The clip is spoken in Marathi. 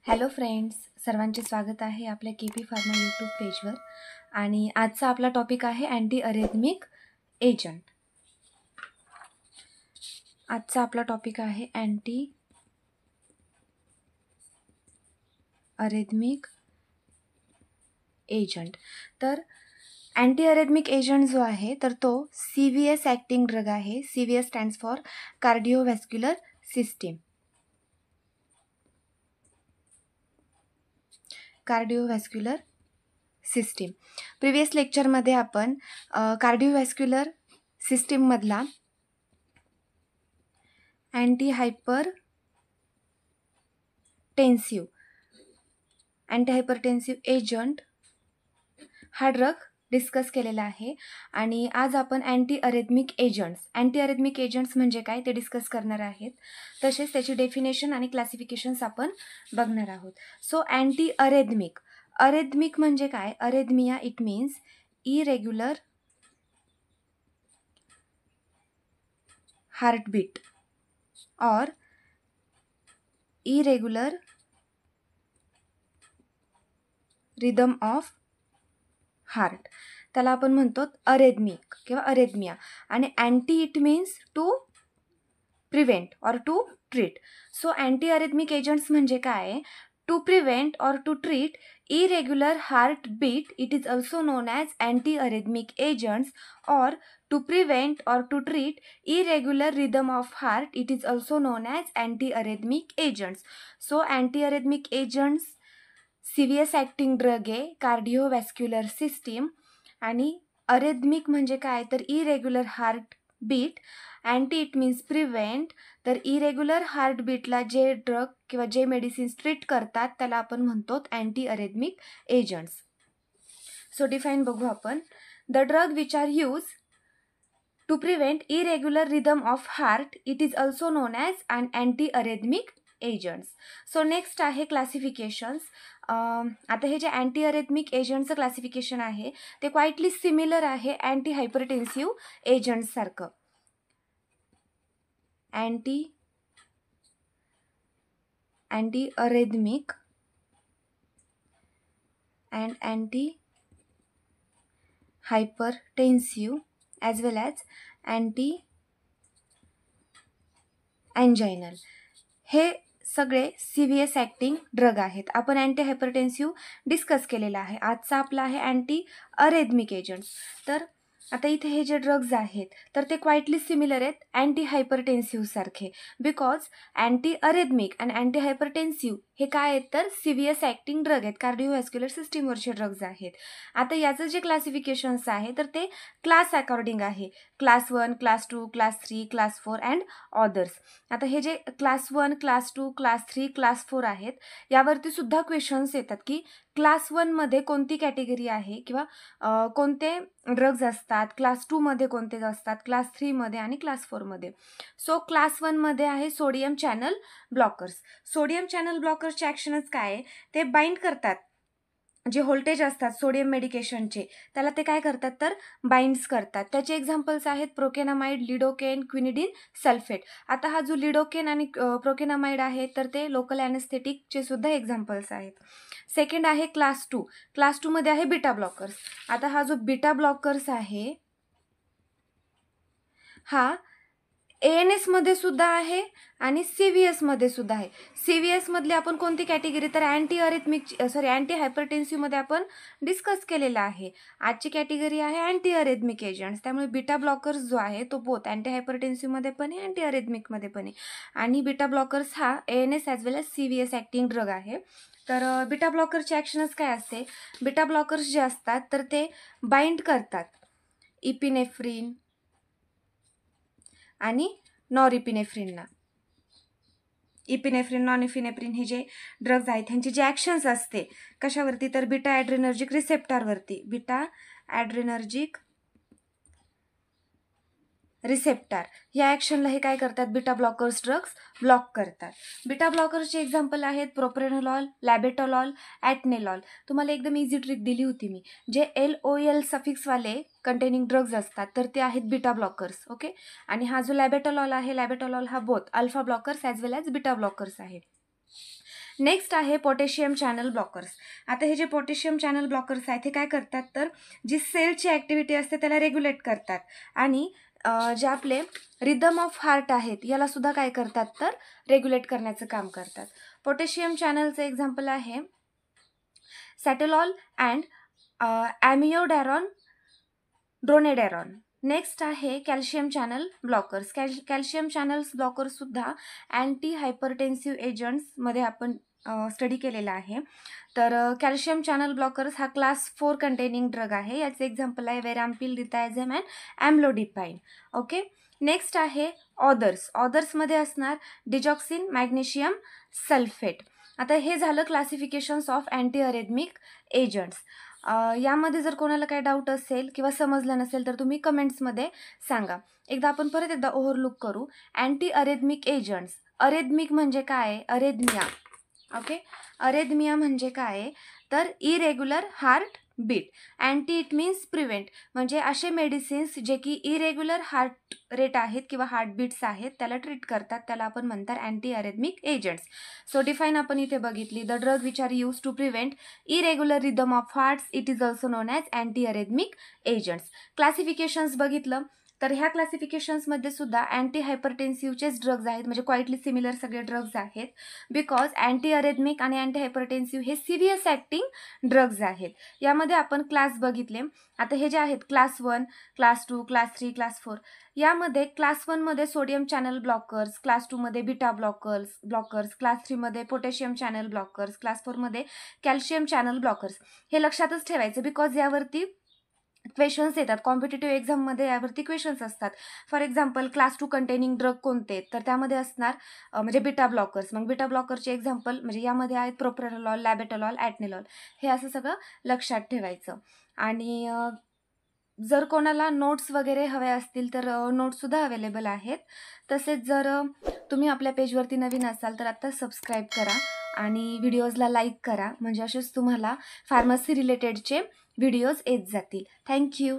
हॅलो फ्रेंड्स, सर्वांचे स्वागत आहे आपल्या के.पी. फार्मा यूट्यूब पेजवर. आणि आजचा आपला टॉपिक आहे अँटी अरेथमिक एजंट. आजचा आपला टॉपिक आहे अँटी अरेथमिक एजंट. तर अँटी अरेथमिक एजंट जो आहे तर तो CVS ॲक्टिंग ड्रग आहे. CVS stands for cardiovascular system. Cardiovascular system. Previous लेक्चरमध्ये आपण कार्डिओव्हॅस्क्युलर सिस्टीममधला अँटी हायपरटेन्सिव्ह एजंट हा ड्रग डिस्कस केलेला आहे. आणि आज आपण अँटी अरेथमिक एजंट्स म्हणजे काय ते डिस्कस करणार आहेत. तसेच त्याची डेफिनेशन आणि क्लासिफिकेशन्स आपण बघणार आहोत. सो अँटी अरेथमिक म्हणजे काय? Arrhythmia it means irregular heartbeat or irregular rhythm of heart, त्याला आपण म्हणतो अरेथमिक किंवा अरेथमिया. आणि anti it means to prevent or to treat. So anti arrhythmic agents म्हणजे काय? To prevent or to treat irregular heartbeat, it is also known as anti-arrhythmic agents, or to prevent or to treat irregular rhythm of heart, it is also known as anti-arrhythmic agents. So anti-arrhythmic agents CVS acting drug आहे कार्डिओव्हॅस्क्युलर सिस्टीम. आणि अरेथमिक म्हणजे काय? तर irregular heartbeat. Anti it means prevent. तर इरेग्युलर हार्टबीटला जे ड्रग किंवा जे मेडिसिन्स ट्रीट करतात त्याला आपण म्हणतो anti arrhythmic agents. So define बघू आपण. The drug which are use to prevent irregular rhythm of heart, it is also known as an anti arrhythmic agents. So next आहे क्लासिफिकेशन्स. आता हे जे अँटी अरेथमिक एजंटचं क्लासिफिकेशन आहे ते क्वाइटली सिमिलर आहे अँटी हायपरटेन्सिव्ह एजंट्ससारखं. Anti arrhythmic and anti hypertensive as well as anti anginal हे सगळे CVS ॲक्टिंग ड्रग आहेत. आपण अँटी हायपरटेन्सिव्ह डिस्कस केलेला आहे. आजचा आपला आहे अँटी अरेथमिक एजंट्स. तर आता इथे हे जे ड्रग्ज आहेत तर ते क्वाइटली सिमिलर आहेत अँटी हायपरटेन्सिव्ह सारखे. बिकॉज अँटी अरेथमिक आणि अँटी हायपरटेन्सिव्ह हे काय आहेत तर CVS ॲक्टिंग ड्रग आहेत, कार्डिओव्हॅस्क्युलर सिस्टीमवरचे ड्रग्ज आहेत. आता याचं जे क्लासिफिकेशन्स आहे तर ते क्लास अकॉर्डिंग आहे. Class 1, class 2, class 3, class 4 and others. आता हे जे क्लास 1, क्लास 2, क्लास 3, क्लास 4 आहेत यावरती सुद्धा क्वेश्चन्स येतात की क्लास 1मध्ये कोणती कॅटेगरी आहे किंवा कोणते ड्रग्ज असतात, क्लास 2मध्ये कोणते असतात, क्लास 3मध्ये आणि क्लास 4मध्ये. सो क्लास 1मध्ये आहे sodium channel blockers. Sodium channel ब्लॉकर्सचे ॲक्शनच काय आहे? ते बाइंड करतात जे व्होल्टेज असतात सोडियम मेडिकेशनचे त्याला ते काय करतात तर बाइंड्स करतात. त्याचे एक्झाम्पल्स आहेत प्रोकेनामाइड, लिडोकेन, क्विनिडिन सल्फेट. आता हा जो लिडोकेन आणि प्रोकेनामाइड आहे तर ते लोकल ॲनेस्थेटिकचे सुद्धा एक्झाम्पल्स आहेत. सेकंड आहे क्लास 2. क्लास 2मध्ये आहे बीटा ब्लॉकर्स. आता हा जो बीटा ब्लॉकर्स आहे हा ANS मध्ये सुद्धा आहे आणि CVS मध्ये सुद्धा आहे. CVS मधली आपण कोणती कॅटेगरी तर अँटी हायपरटेन्सिव्हमध्ये आपण डिस्कस केलेला आहे. आजची कॅटेगरी आहे अँटी अरेथमिक एजंट्स. त्यामुळे बीटा ब्लॉकर्स जो आहे तो बोथ अँटी हायपरटेन्सिव्हमध्ये पण आहे, अँटी अरेथमिकमध्ये पण आहे. आणि बीटा ब्लॉकर्स हा ANS as well as CVS acting drug आहे. तर बीटा ब्लॉकरची ॲक्शनच काय असते? बीटा ब्लॉकर्स जे असतात तर ते बाइंड करतात इपिनेफ्रिन आणि नॉरइपिनेफ्रिनला. इपिनेफ्रिन, नॉरइपिनेफ्रिन हे जे ड्रग्ज आहेत ह्यांची जे ॲक्शन्स असते कशावरती तर बीटा ॲड्रेनर्जिक रिसेप्टरवरती. बीटा ॲड्रेनर्जिक रिसेप्टर या ॲक्शनला हे काय करतात? बीटा ब्लॉकर्स ड्रग्स ब्लॉक करतात. बीटा ब्लॉकर्सचे एक्झाम्पल आहेत प्रोप्रेनोलॉल, लॅबेटोलॉल, ॲटनेलॉल. तुम्हाला एकदम इझी ट्रिक दिली होती मी. जे LOL सफिक्सवाले कंटेनिंग ड्रग्ज असतात तर ते आहेत बीटा ब्लॉकर्स. ओके. आणि हा जो लॅबेटोलॉल आहे, लॅबेटोलॉल हा both alpha blockers as well as beta blockers आहे. नेक्स्ट आहे पोटॅशियम चॅनल ब्लॉकर्स. आता हे जे पोटॅशियम चॅनल ब्लॉकर्स आहेत हे काय करतात, तर जी सेलची ॲक्टिव्हिटी असते त्याला रेग्युलेट करतात आणि जे आपले रिदम ऑफ हार्ट आहेत याला सुद्धा काय करतात, तर रेग्युलेट करण्याचं काम करतात. पोटॅशियम चॅनलचं एक्झाम्पल आहे सॅटेलॉल अँड ॲमिओडॅरॉन ड्रोनेडॅरॉन. नेक्स्ट आहे calcium channel blockers. Calcium channels blockers सुद्धा अँटी हायपरटेन्सिव्ह एजंट्समध्ये आपण स्टडी केलेला आहे. तर कॅल्शियम चॅनल ब्लॉकर्स हा क्लास 4 कंटेनिंग ड्रग आहे. याचे एक्झाम्पल आहे वेराम्पिल, रिथायझम अँड ॲम्लोडिपाइन. ओके. नेक्स्ट आहे ऑदर्स. ऑदर्समध्ये असणार डिजॉक्सिन, मॅग्नेशियम सल्फेट. आता हे झालं क्लासिफिकेशन्स ऑफ अँटी अरेथमिक एजंट्स. यामध्ये जर कोणाला काही डाऊट असेल किंवा समजलं नसेल तर तुम्ही कमेंट्समध्ये सांगा. आपण परत एकदा ओव्हरलुक करू. Anti arrhythmic agents. अरेथमिक म्हणजे काय, अरेथमिया. ओके. अरेथमिया म्हणजे काय, तर irregular heart beat. Anti it means prevent, म्हणजे असे मेडिसिन्स जे की इरेग्युलर हार्ट रेट आहेत किंवा हार्टबीट्स आहेत त्याला ट्रीट करतात, त्याला आपण म्हणतात anti arrhythmic agents. So define आपण इथे बघितली. The drug which are use to prevent irregular rhythm of hearts, it is also known as anti arrhythmic agents. Classifications बघितलं तर ह्या क्लासिफिकेशन्समध्ये सुद्धा अँटी हायपरटेन्सिव्हचेच ड्रग्ज आहेत, म्हणजे क्वाइटली सिमिलर सगळे ड्रग्ज आहेत. बिकॉज अँटी अरेथमिक आणि अँटी हायपरटेन्सिव्ह हे सिव्हिअस ॲक्टिंग ड्रग्ज आहेत. यामध्ये आपण क्लास बघितले. आता हे जे आहेत क्लास 1, क्लास 2, क्लास 3, क्लास 4. यामध्ये क्लास 1 मध्ये सोडियम चॅनल ब्लॉकर्स, क्लास 2 मध्ये बीटा ब्लॉकर्स, क्लास 3 मध्ये पोटॅशियम चॅनल ब्लॉकर्स, क्लास 4 मध्ये कॅल्शियम चॅनल ब्लॉकर्स. हे लक्षातच ठेवायचं बिकॉज यावरती क्वेश्चन्स येतात. कॉम्पिटेटिव्ह एक्झाममध्ये यावरती क्वेश्चन्स असतात. For example class 2 containing drug कोणते, तर त्यामध्ये असणार म्हणजे बीटा ब्लॉकर्स. मग बीटा ब्लॉकरचे एक्झाम्पल म्हणजे यामध्ये आहेत प्रोप्रेनोलॉल, लॅबेटोलॉल, ॲटनेलॉल. हे असं सगळं लक्षात ठेवायचं. आणि जर कोणाला नोट्स वगैरे हवे असतील तर नोट्ससुद्धा अवेलेबल आहेत. तसेच जर तुम्ही आपल्या पेजवरती नवीन असाल तर आत्ता सबस्क्राईब करा आणि व्हिडिओजला लाईक करा, म्हणजे असेच तुम्हाला फार्मसी रिलेटेडचे व्हिडिओज येत जातील. थँक्यू.